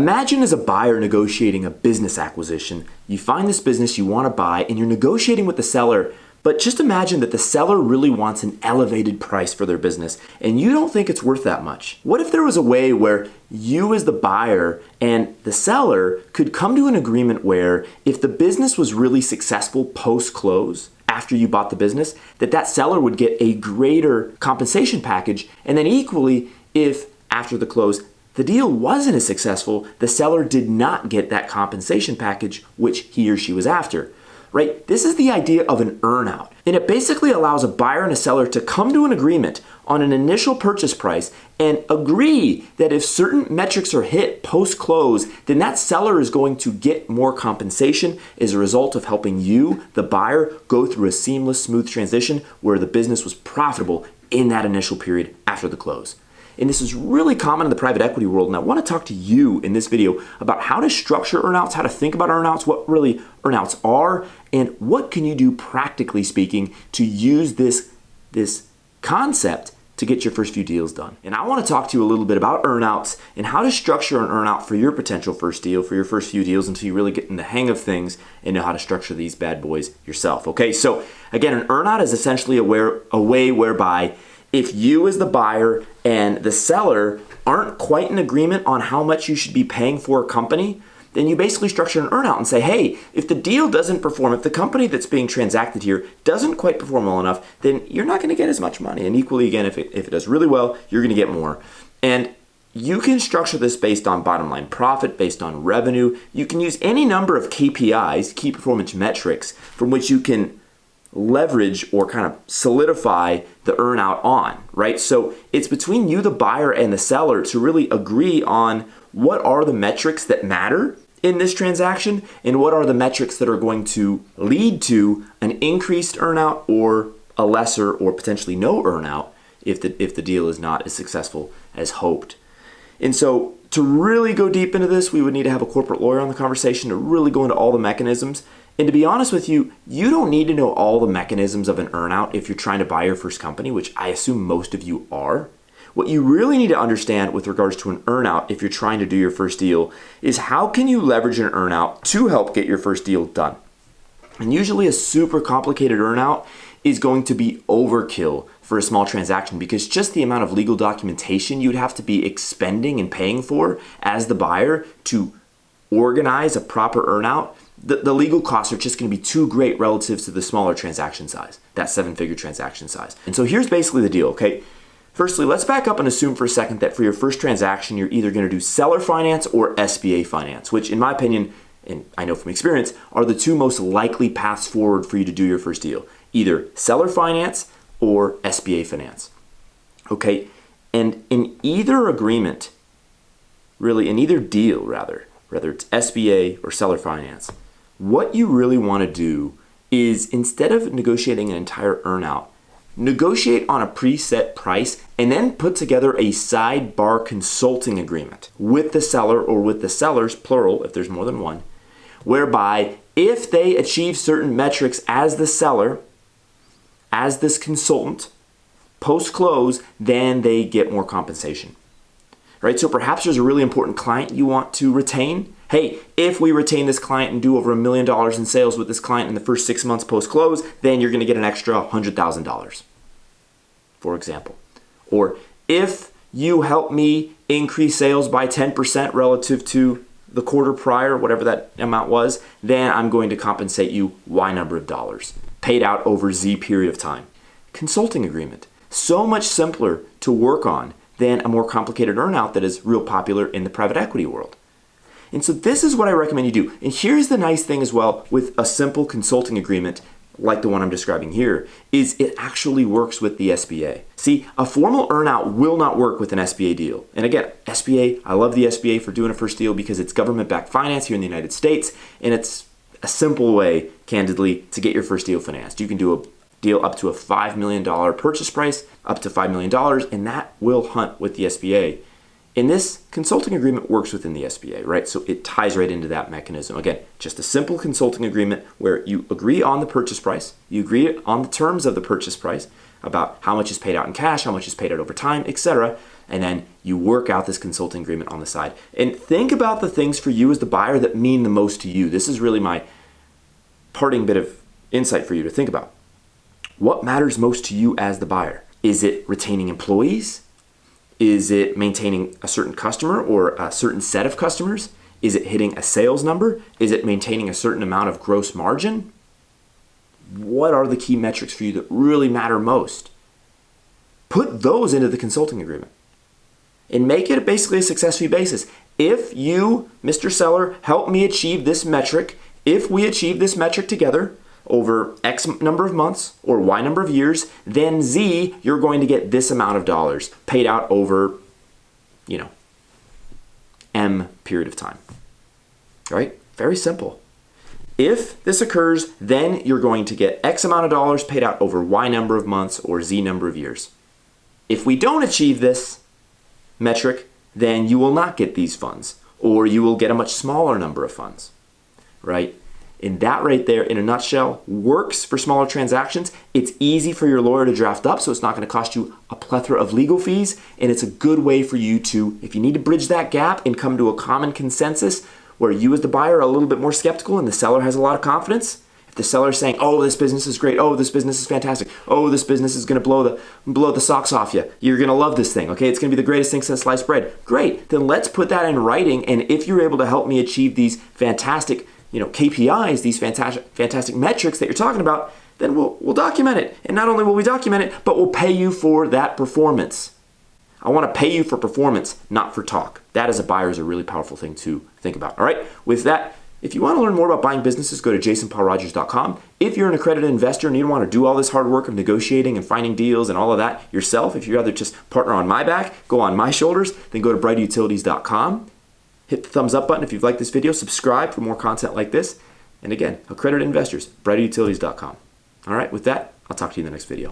Imagine as a buyer negotiating a business acquisition, you find this business you want to buy and you're negotiating with the seller, but just imagine that the seller really wants an elevated price for their business and you don't think it's worth that much. What if there was a way where you as the buyer and the seller could come to an agreement where if the business was really successful post-close, after you bought the business, that seller would get a greater compensation package, and then equally, if after the close, the deal wasn't as successful, the seller did not get that compensation package which he or she was after. Right? This is the idea of an earn-out, and it basically allows a buyer and a seller to come to an agreement on an initial purchase price and agree that if certain metrics are hit post-close, then that seller is going to get more compensation as a result of helping you, the buyer, go through a seamless, smooth transition where the business was profitable in that initial period after the close. And this is really common in the private equity world. And I want to talk to you in this video about how to structure earnouts, how to think about earnouts, what really earnouts are, and what can you do practically speaking to use this concept to get your first few deals done. And I want to talk to you a little bit about earnouts and how to structure an earnout for your potential first deal, for your first few deals, until you really get in the hang of things and know how to structure these bad boys yourself. Okay, so again, an earnout is essentially a way whereby if you as the buyer and the seller aren't quite in agreement on how much you should be paying for a company, then you basically structure an earnout and say, hey, if the deal doesn't perform, if the company that's being transacted here doesn't quite perform well enough, then you're not going to get as much money. And equally, again, if it does really well, you're going to get more. And you can structure this based on bottom line profit, based on revenue. You can use any number of KPIs, key performance metrics, from which you can leverage or kind of solidify the earnout on, right? So it's between you, the buyer, and the seller to really agree on what are the metrics that matter in this transaction and what are the metrics that are going to lead to an increased earnout or a lesser or potentially no earnout if the deal is not as successful as hoped. And so to really go deep into this, we would need to have a corporate lawyer on the conversation to really go into all the mechanisms. And to be honest with you, you don't need to know all the mechanisms of an earnout if you're trying to buy your first company, which I assume most of you are. What you really need to understand with regards to an earnout if you're trying to do your first deal is how can you leverage an earnout to help get your first deal done. And usually a super complicated earnout is going to be overkill for a small transaction because just the amount of legal documentation you'd have to be expending and paying for as the buyer to organize a proper earnout, the legal costs are just going to be too great relative to the smaller transaction size, that 7-figure transaction size. And so here's basically the deal, okay? Firstly, let's back up and assume for a second that for your first transaction, you're either going to do seller finance or SBA finance, which in my opinion, and I know from experience, are the two most likely paths forward for you to do your first deal. Either seller finance or SBA finance. Okay, and in either agreement, really in either deal rather, whether it's SBA or seller finance, what you really want to do is instead of negotiating an entire earnout, negotiate on a preset price and then put together a sidebar consulting agreement with the seller or with the sellers, plural if there's more than one, whereby if they achieve certain metrics as the seller, as this consultant, post-close, then they get more compensation. Right? So perhaps there's a really important client you want to retain. Hey, if we retain this client and do over $1 million in sales with this client in the first 6 months post-close, then you're going to get an extra $100,000, for example. Or if you help me increase sales by 10% relative to the quarter prior, whatever that amount was, then I'm going to compensate you Y number of dollars, paid out over Z period of time. Consulting agreement. So much simpler to work on than a more complicated earnout that is real popular in the private equity world. And so this is what I recommend you do. And here's the nice thing as well with a simple consulting agreement like the one I'm describing here, is it actually works with the SBA. See, a formal earnout will not work with an SBA deal. And again, SBA, I love the SBA for doing a first deal because it's government-backed finance here in the United States, and it's a simple way, candidly, to get your first deal financed. You can do a deal up to a $5 million purchase price, up to $5 million, and that will hunt with the SBA. And this consulting agreement works within the SBA, right? So it ties right into that mechanism. Again, just a simple consulting agreement where you agree on the purchase price, you agree on the terms of the purchase price, about how much is paid out in cash, how much is paid out over time, etc. and then you work out this consulting agreement on the side. And think about the things for you as the buyer that mean the most to you. This is really my parting bit of insight for you to think about. What matters most to you as the buyer? Is it retaining employees? Is it maintaining a certain customer or a certain set of customers? Is it hitting a sales number? Is it maintaining a certain amount of gross margin? What are the key metrics for you that really matter most? Put those into the consulting agreement and make it basically a success fee basis. If you, Mr. Seller, help me achieve this metric, if we achieve this metric together over X number of months or Y number of years, then Z, you're going to get this amount of dollars paid out over, M period of time. All right? Very simple. If this occurs, then you're going to get X amount of dollars paid out over Y number of months or Z number of years. If we don't achieve this metric, then you will not get these funds, or you will get a much smaller number of funds, right? And that right there, in a nutshell, works for smaller transactions. It's easy for your lawyer to draft up, so it's not going to cost you a plethora of legal fees, and it's a good way for you to, if you need to bridge that gap and come to a common consensus where you as the buyer are a little bit more skeptical and the seller has a lot of confidence. If the seller is saying, oh, this business is great, oh, this business is fantastic, oh, this business is going to blow the socks off you, you're going to love this thing, okay, it's going to be the greatest thing since sliced bread. Great, then let's put that in writing, and if you're able to help me achieve these fantastic KPIs, these fantastic metrics that you're talking about, then we'll document it. And not only will we document it, but we'll pay you for that performance. I want to pay you for performance, not for talk. That as a buyer is a really powerful thing to think about. All right, with that, if you want to learn more about buying businesses, go to jasonpaulrogers.com. If you're an accredited investor and you don't want to do all this hard work of negotiating and finding deals and all of that yourself, if you'd rather just partner on my back, go on my shoulders, then go to brightutilities.com. Hit the thumbs up button if you've liked this video. Subscribe for more content like this. And again, accredited investors, brightutilities.com. All right, with that, I'll talk to you in the next video.